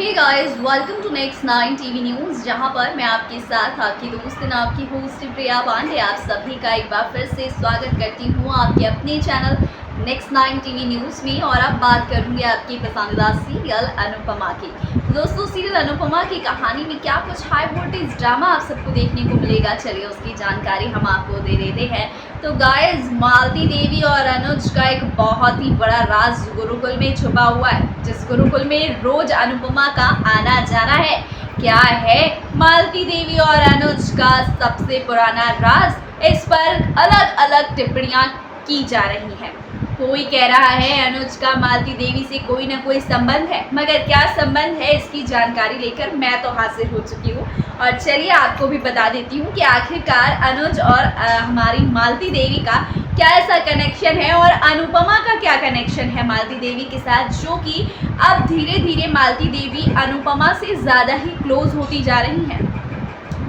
Hey guys, welcome to next 9 TV news, जहां पर मैं आपके साथ आपकी दोस्त और आपकी होस्ट प्रिया पांडे आप सभी का एक बार फिर से स्वागत करती हूं आपके अपने चैनल नेक्स्ट 9 टीवी न्यूज़ में। और अब बात करूंगी आपकी पसंदीदा सीरियल अनुपमा की। दोस्तों, सीरियल अनुपमा की कहानी में क्या कुछ हाई वोल्टेज ड्रामा आप सबको देखने को मिलेगा, चलिए उसकी जानकारी हम आपको दे देते हैं। तो गाइस, मालती देवी और अनुज का एक बहुत ही बड़ा राज गुरुकुल में छुपा हुआ है, जिस गुरुकुल में रोज अनुपमा का आना जाना है। क्या है मालती देवी और अनुज का सबसे पुराना राज, इस पर अलग अलग टिप्पणियां की जा रही हैं। कोई कह रहा है अनुज का मालती देवी से कोई ना कोई संबंध है, मगर क्या संबंध है इसकी जानकारी लेकर मैं तो हाजिर हो चुकी हूँ। और चलिए आपको भी बता देती हूँ कि आखिरकार अनुज और हमारी मालती देवी का क्या ऐसा कनेक्शन है और अनुपमा का क्या कनेक्शन है मालती देवी के साथ, जो कि अब धीरे धीरे मालती देवी अनुपमा से ज़्यादा ही क्लोज होती जा रही हैं।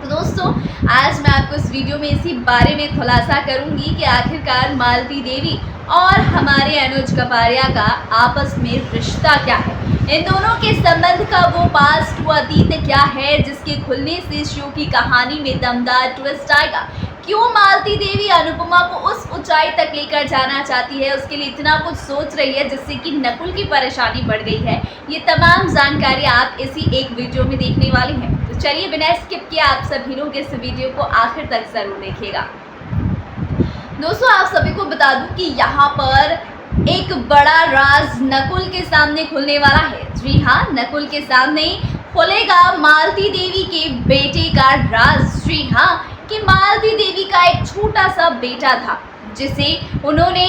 तो दोस्तों, आज मैं आपको इस वीडियो में इसी बारे में खुलासा करूंगी कि आखिरकार मालती देवी और हमारे अनुज कपाड़िया का आपस में रिश्ता क्या है, इन दोनों के संबंध का वो पास्ट वो अतीत क्या है, जिसके खुलने से शो की कहानी में दमदार ट्विस्ट आएगा। क्यों मालती देवी अनुपमा को उस ऊंचाई तक लेकर जाना चाहती है, उसके लिए इतना कुछ सोच रही है जिससे कि नकुल की परेशानी बढ़ गई है, ये तमाम जानकारी आप इसी एक वीडियो में देखने वाली हैं। तो चलिए बिना स्किप किए आप सभी लोग इस वीडियो को आखिर तक जरूर देखिएगा। दोस्तों, आप सभी को बता दूं कि यहाँ पर एक बड़ा राज नकुल के सामने खुलने वाला है। जी हाँ, नकुल के सामने खुलेगा मालती देवी के बेटे का राज। जी हाँ, कि मालती देवी का एक छोटा सा बेटा था, जिसे उन्होंने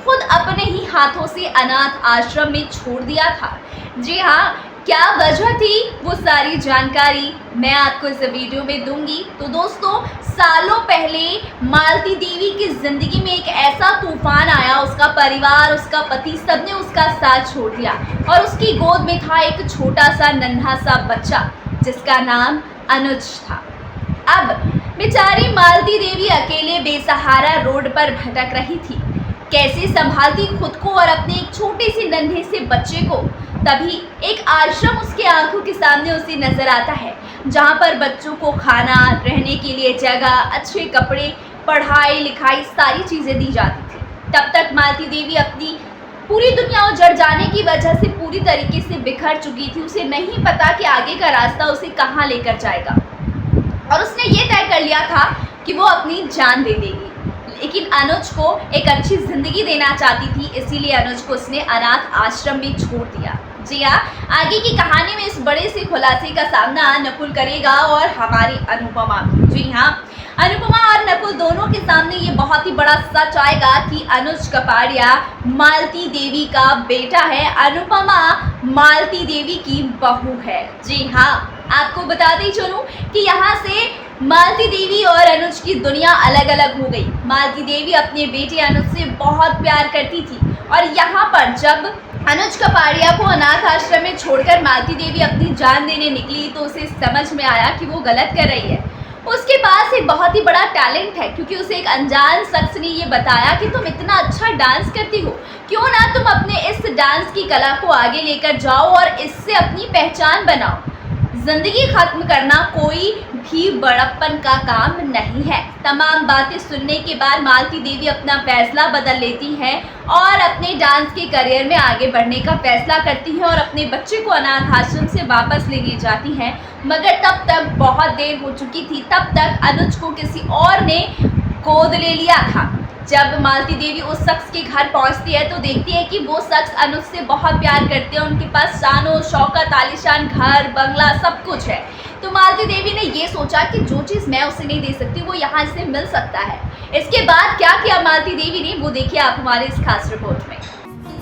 खुद अपने ही हाथों से अनाथ आश्रम में छोड़ दिया था। जी हाँ, क्या वजह थी वो सारी जानकारी मैं आपको इस वीडियो में दूंगी। तो दोस्तों, सालों पहले मालती देवी की जिंदगी में एक ऐसा तूफान आया, उसका परिवार, उसका पति, सबने उसका साथ छोड़ दिया और उसकी गोद में था एक छोटा सा नन्हा सा बच्चा जिसका नाम अनुज था। अब बेचारी मालती देवी अकेले बेसहारा रोड पर भटक रही थी, कैसे संभालती खुद को और अपने एक छोटे से नन्हे से बच्चे को। तभी एक आश्रम उसके आंखों के सामने उसे नजर आता है, जहां पर बच्चों को खाना, रहने के लिए जगह, अच्छे कपड़े, पढ़ाई लिखाई सारी चीजें दी जाती थी। तब तक मालती देवी अपनी पूरी दुनिया उजड़ जाने की वजह से पूरी तरीके से बिखर चुकी थी। उसे नहीं पता कि आगे का रास्ता उसे कहाँ लेकर जाएगा, और उसने ये तय कर लिया था कि वो अपनी जान दे देगी, लेकिन अनुज को एक अच्छी जिंदगी देना चाहती थी, इसीलिए अनुज को उसने अनाथ आश्रम में छोड़ दिया। जी हाँ, आगे की कहानी में इस बड़े से खुलासे का सामना नकुल करेगा और हमारी अनुपमा। जी हाँ, अनुपमा और नकुल दोनों के सामने ये बहुत ही बड़ा सच आएगा कि अनुज कपाड़िया मालती देवी का बेटा है, अनुपमा मालती देवी की बहू है। जी हाँ, आपको बताते चलूं कि यहाँ से मालती देवी और अनुज की दुनिया अलग अलग हो गई। मालती देवी अपने बेटे अनुज से बहुत प्यार करती थी, और यहाँ पर जब अनुज कपाड़िया को अनाथ आश्रम में छोड़कर मालती देवी अपनी जान देने निकली, तो उसे समझ में आया कि वो गलत कर रही है। उसके पास एक बहुत ही बड़ा टैलेंट है, क्योंकि उसे एक अनजान शख्स ने ये बताया कि तुम इतना अच्छा डांस करती हो, क्यों ना तुम अपने इस डांस की कला को आगे लेकर जाओ और इससे अपनी पहचान बनाओ। जिंदगी खत्म करना कोई भी बड़प्पन का काम नहीं है। तमाम बातें सुनने के बाद मालती देवी अपना फैसला बदल लेती हैं और अपने डांस के करियर में आगे बढ़ने का फैसला करती हैं और अपने बच्चे को अनाथ आश्रम से वापस लेने जाती हैं। मगर तब तक बहुत देर हो चुकी थी, तब तक अनुज को किसी और ने गोद ले लिया था। जब मालती देवी उस शख्स के घर पहुंचती है तो देखती है कि वो शख्स अनुज से बहुत प्यार करते हैं, उनके पास शानो शौकत, आलीशान घर, बंगला सब कुछ है। तो मालती देवी ने ये सोचा कि जो चीज़ मैं उसे नहीं दे सकती वो यहाँ से मिल सकता है। इसके बाद क्या किया मालती देवी ने, वो देखिए आप हमारे इस खास रिपोर्ट में।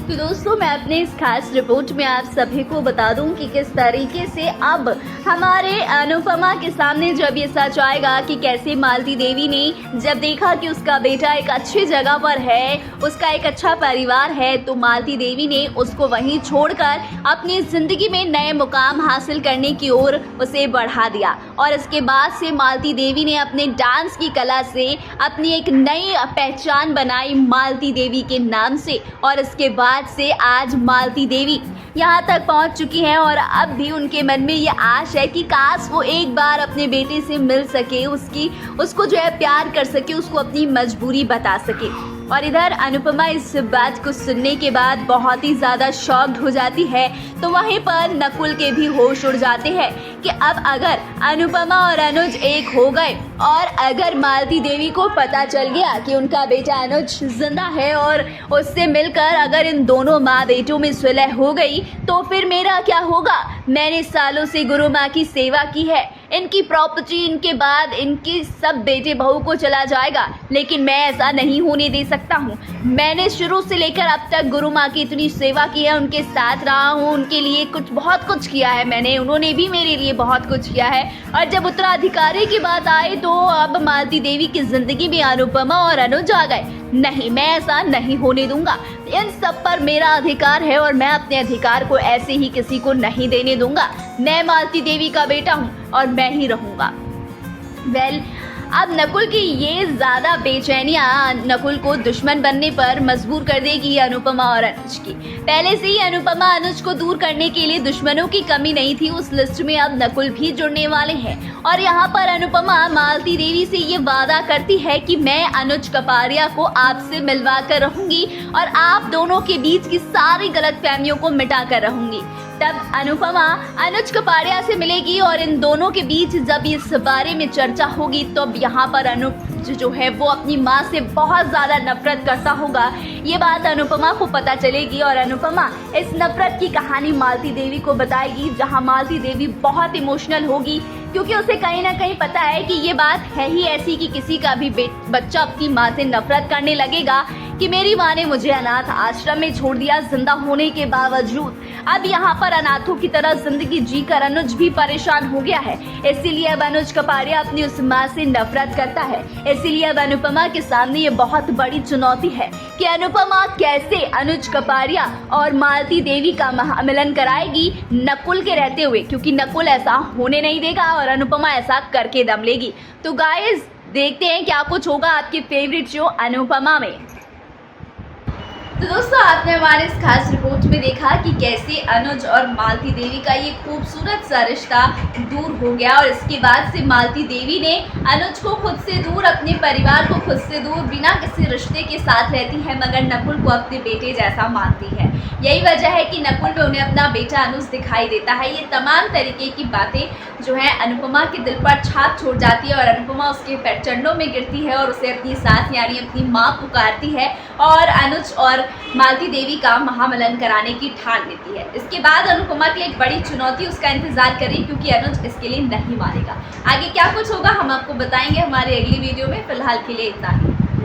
तो दोस्तों, मैं अपने इस खास रिपोर्ट में आप सभी को बता दूं कि किस तरीके से अब हमारे अनुपमा के सामने जब ये सच आएगा कि कैसे मालती देवी ने जब देखा कि उसका बेटा एक अच्छी जगह पर है, उसका एक अच्छा परिवार है, तो मालती देवी ने उसको वहीं छोड़कर अपनी ज़िंदगी में नए मुकाम हासिल करने की ओर उसे बढ़ा दिया। और इसके बाद से मालती देवी ने अपने डांस की कला से अपनी एक नई पहचान बनाई मालती देवी के नाम से, और इसके बाद बाद से आज मालती देवी यहाँ तक पहुँच चुकी हैं और अब भी उनके मन में ये आश है कि काश वो एक बार अपने बेटे से मिल सके, उसको जो है प्यार कर सके, उसको अपनी मजबूरी बता सके। और इधर अनुपमा इस बात को सुनने के बाद बहुत ही ज़्यादा शॉक्ड हो जाती है। तो वहीं पर नकुल के भी होश उड़ जाते हैं कि अब अगर अनुपमा और अनुज एक हो गए और अगर मालती देवी को पता चल गया कि उनका बेटा अनुज जिंदा है और उससे मिलकर अगर इन दोनों माँ बेटों में सुलह हो गई तो फिर मेरा क्या होगा। मैंने सालों से गुरु माँ की सेवा की है, इनकी प्रॉपर्टी इनके बाद इनके सब बेटे बहू को चला जाएगा, लेकिन मैं ऐसा नहीं होने दे सकता हूँ। मैंने शुरू से लेकर अब तक गुरु माँ की इतनी सेवा की है, उनके साथ रहा हूँ, उनके लिए बहुत कुछ किया है मैंने, उन्होंने भी मेरे लिए बहुत कुछ किया है। और जब उत्तराधिकारी की बात आए तो अब मालती देवी की जिंदगी में अनुपमा और अनुज आ गए। नहीं, मैं ऐसा नहीं होने दूंगा। इन सब पर मेरा अधिकार है और मैं अपने अधिकार को ऐसे ही किसी को नहीं देने दूंगा। मैं मालती देवी का बेटा हूँ और मैं ही रहूंगा। अब नकुल की ये ज़्यादा बेचैनियाँ नकुल को दुश्मन बनने पर मजबूर कर देगी अनुपमा और अनुज की। पहले से ही अनुपमा अनुज को दूर करने के लिए दुश्मनों की कमी नहीं थी, उस लिस्ट में अब नकुल भी जुड़ने वाले हैं। और यहाँ पर अनुपमा मालती देवी से ये वादा करती है कि मैं अनुज कपाड़िया को आपसे मिलवा कर रहूँगी और आप दोनों के बीच की सारी गलतफहमियों को मिटा कर रहूँगी। तब अनुपमा अनुज कपाड़िया से मिलेगी और इन दोनों के बीच जब इस बारे में चर्चा होगी तो यहाँ पर अनुज जो है वो अपनी माँ से बहुत ज़्यादा नफरत करता होगा। ये बात अनुपमा को पता चलेगी और अनुपमा इस नफरत की कहानी मालती देवी को बताएगी, जहाँ मालती देवी बहुत इमोशनल होगी क्योंकि उसे कहीं ना कहीं पता है कि ये बात है ही ऐसी कि किसी का भी बच्चा अपनी माँ से नफरत करने लगेगा कि मेरी माँ ने मुझे अनाथ आश्रम में छोड़ दिया जिंदा होने के बावजूद। अब यहाँ पर अनाथों की तरह जिंदगी जीकर अनुज भी परेशान हो गया है, इसीलिए अब अनुज कपाड़िया अपनी उस माँ से नफरत करता है। इसीलिए अब अनुपमा के सामने ये बहुत बड़ी चुनौती है कि अनुपमा कैसे अनुज कपाड़िया और मालती देवी का महामिलन कराएगी नकुल के रहते हुए, क्योंकि नकुल ऐसा होने नहीं देगा और अनुपमा ऐसा करके दम लेगी। तो गाइस देखते हैं क्या कुछ होगा आपके फेवरेट शो अनुपमा में। तो दोस्तों आपने हमारे इस खास रिपोर्ट में देखा कि कैसे अनुज और मालती देवी का ये खूबसूरत सा रिश्ता दूर हो गया और इसके बाद से मालती देवी ने अनुज को खुद से दूर, अपने परिवार को खुद से दूर, बिना किसी रिश्ते के साथ रहती है, मगर नकुल को अपने बेटे जैसा मानती है। यही वजह है कि नकुल में उन्हें अपना बेटा अनुज दिखाई देता है। ये तमाम तरीके की बातें जो है अनुपमा के दिल पर छाप छोड़ जाती है और अनुपमा उसके चरणों में गिरती है और उसे अपनी सास यानी अपनी माँ पुकारती है और अनुज और मालती देवी का महामिलन कराने की ठान लेती है। इसके बाद अनुपमा के लिए एक बड़ी चुनौती उसका इंतजार करें क्योंकि अनुज इसके लिए नहीं मानेगा। आगे क्या कुछ होगा हम आपको बताएंगे हमारे अगली वीडियो में। फिलहाल के लिए इतना ही।